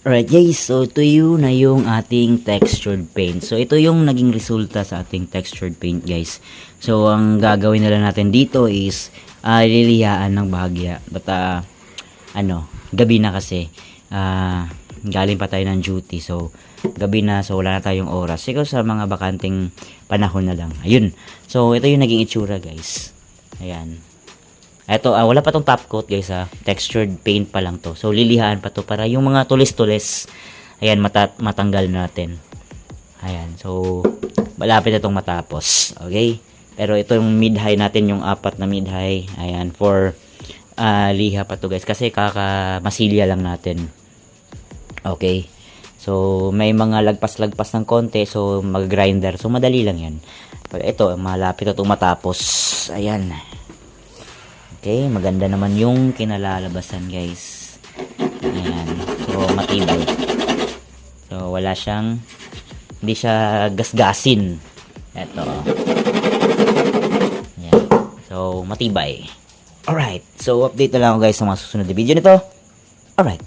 Alright guys, so ito yun na yung ating textured paint. So ito yung naging resulta sa ating textured paint guys. So ang gagawin na lang natin dito is liliyaan ng bahagya. But gabi na kasi. Galing pa tayo ng duty. So gabi na, so wala na tayong oras. Siguro sa mga bakanting panahon na lang. Ayun. So ito yung naging itsura guys. Ayan. Ito, wala pa tong top coat guys ha. Textured paint pa lang to. So, lilihaan pa to para yung mga tulis-tulis, ayan, matanggal natin. Ayan. So, malapit na tong matapos. Okay? Pero ito yung mid-high natin, yung apat na mid-high. Ayan, for liha pa to guys. Kasi masilya lang natin. Okay? So, may mga lagpas-lagpas ng konti. So, mag-grinder. So, madali lang yan. Ito, malapit na tong matapos. Ayan. Okay, maganda naman yung kinalalabasan guys. Ayan. So, matibay. So, hindi siya gasgasin. Ito. Ayan. So, matibay. Alright. So, update na lang ako guys sa mga susunod na video nito. Alright.